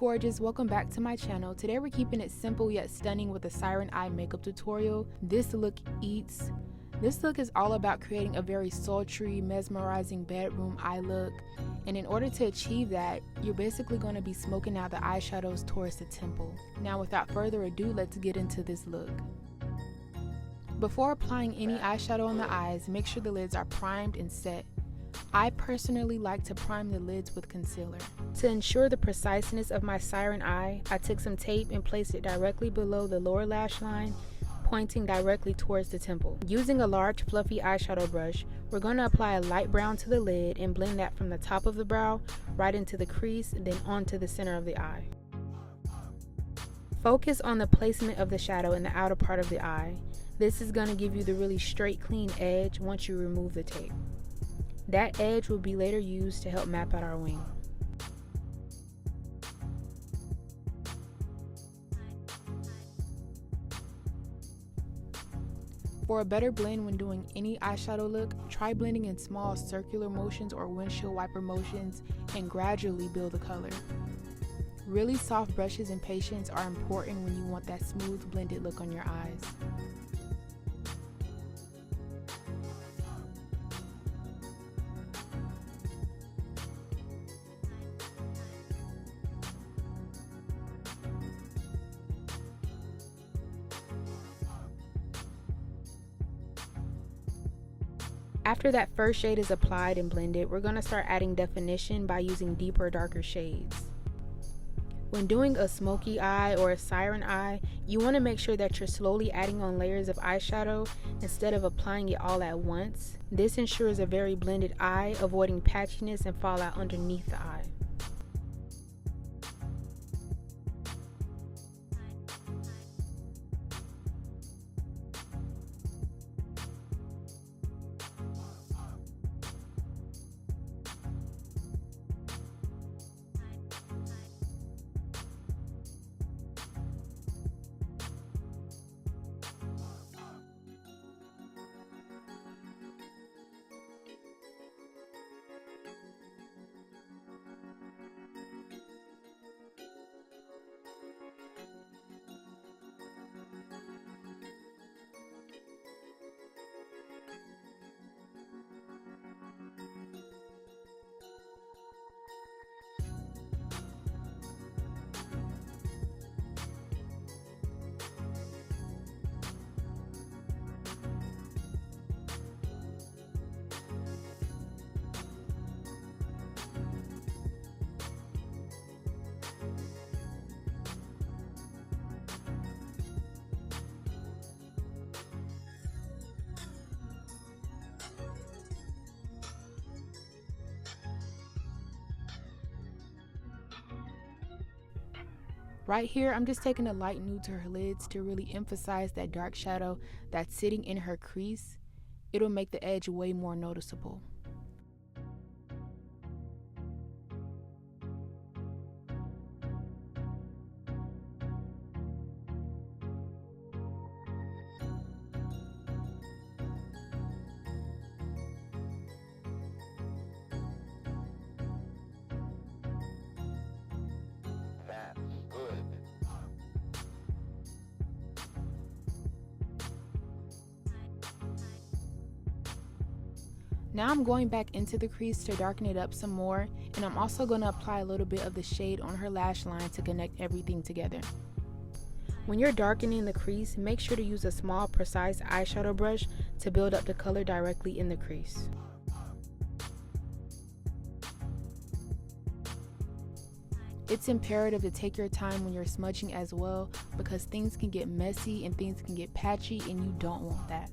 gorgeous, welcome back to my channel. Today we're keeping it simple yet stunning with a Siren Eye makeup tutorial. This look eats. This look is all about creating a very sultry, mesmerizing bedroom eye look. And in order to achieve that, you're basically going to be smoking out the eyeshadows towards the temple. Now without further ado, let's get into this look. Before applying any eyeshadow on the eyes, make sure the lids are primed and set. I personally like to prime the lids with concealer. To ensure the preciseness of my Siren Eye, I took some tape and placed it directly below the lower lash line, pointing directly towards the temple. Using a large fluffy eyeshadow brush, we're going to apply a light brown to the lid and blend that from the top of the brow right into the crease and then onto the center of the eye. Focus on the placement of the shadow in the outer part of the eye. This is going to give you the really straight, clean edge once you remove the tape. That edge will be later used to help map out our wing. For a better blend when doing any eyeshadow look, try blending in small circular motions or windshield wiper motions and gradually build the color. Really soft brushes and patience are important when you want that smooth blended look on your eyes. After that first shade is applied and blended, we're going to start adding definition by using deeper, darker shades. When doing a smoky eye or a siren eye, you want to make sure that you're slowly adding on layers of eyeshadow instead of applying it all at once. This ensures a very blended eye, avoiding patchiness and fallout underneath the eye. Right here, I'm just taking a light nude to her lids to really emphasize that dark shadow that's sitting in her crease. It'll make the edge way more noticeable. Now I'm going back into the crease to darken it up some more, and I'm also going to apply a little bit of the shade on her lash line to connect everything together. When you're darkening the crease, make sure to use a small, precise eyeshadow brush to build up the color directly in the crease. It's imperative to take your time when you're smudging as well, because things can get messy and things can get patchy, and you don't want that.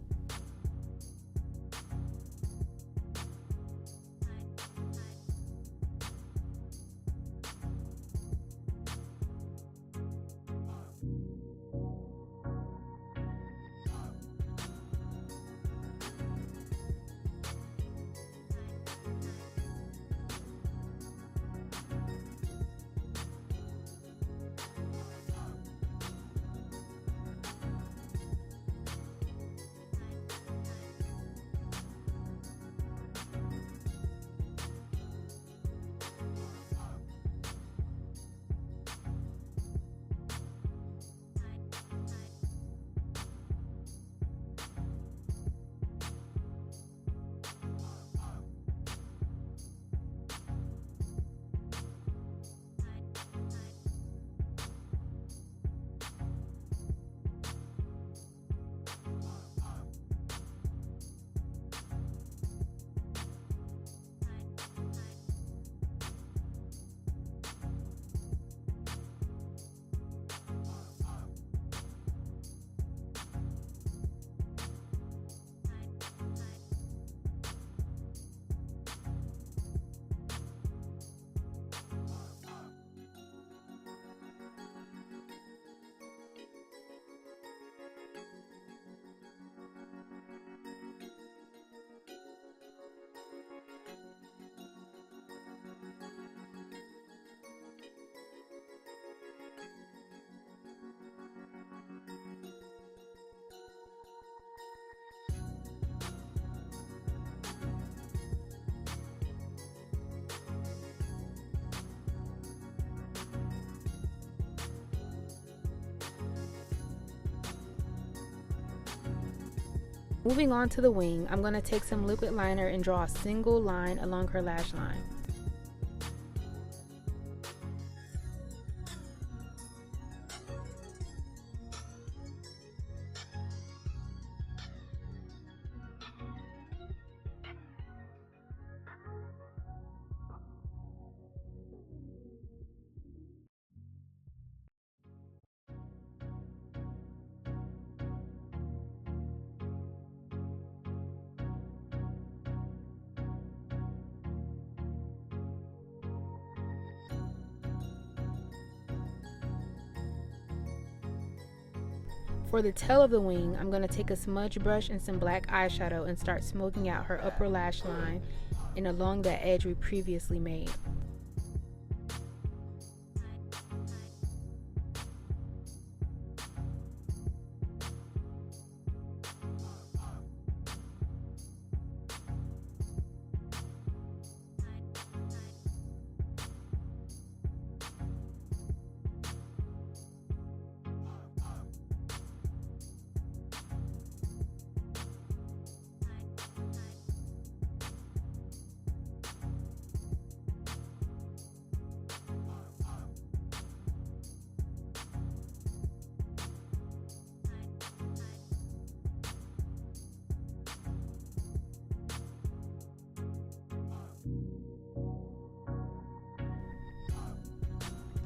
Moving on to the wing, I'm going to take some liquid liner and draw a single line along her lash line. For the tail of the wing, I'm going to take a smudge brush and some black eyeshadow and start smoking out her upper lash line and along that edge we previously made.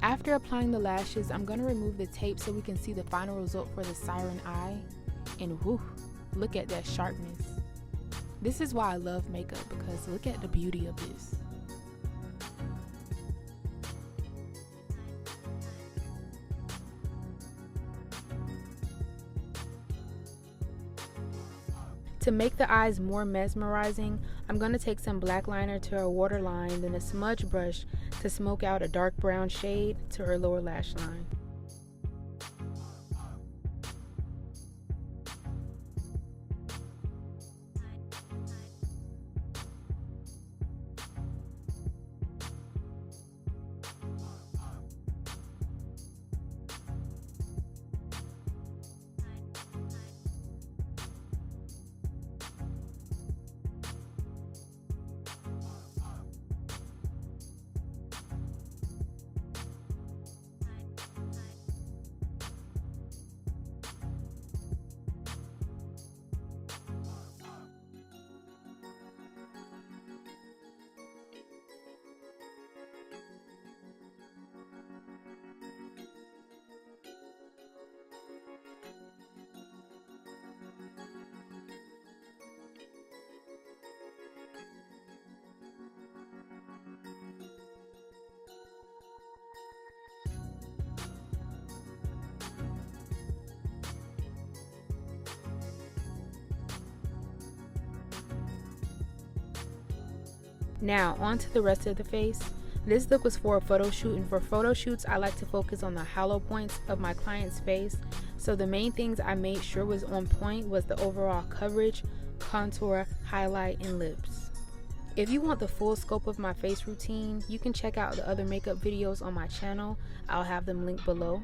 After applying the lashes, I'm going to remove the tape so we can see the final result for the Siren Eye. And whew, look at that sharpness. This is why I love makeup, because look at the beauty of this. To make the eyes more mesmerizing, I'm going to take some black liner to her waterline, then a smudge brush to smoke out a dark brown shade to her lower lash line. Now on to the rest of the face. This look was for a photo shoot, and for photo shoots I like to focus on the hollow points of my client's face. So the main things I made sure was on point was the overall coverage, contour, highlight, and lips. If you want the full scope of my face routine, you can check out the other makeup videos on my channel. I'll have them linked below.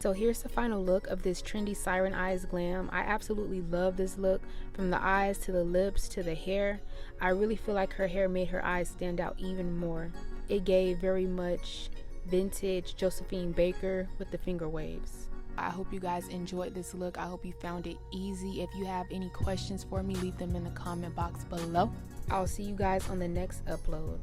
So here's the final look of this trendy Siren Eyes Glam. I absolutely love this look, from the eyes to the lips to the hair. I really feel like her hair made her eyes stand out even more. It gave very much vintage Josephine Baker with the finger waves. I hope you guys enjoyed this look. I hope you found it easy. If you have any questions for me, leave them in the comment box below. I'll see you guys on the next upload.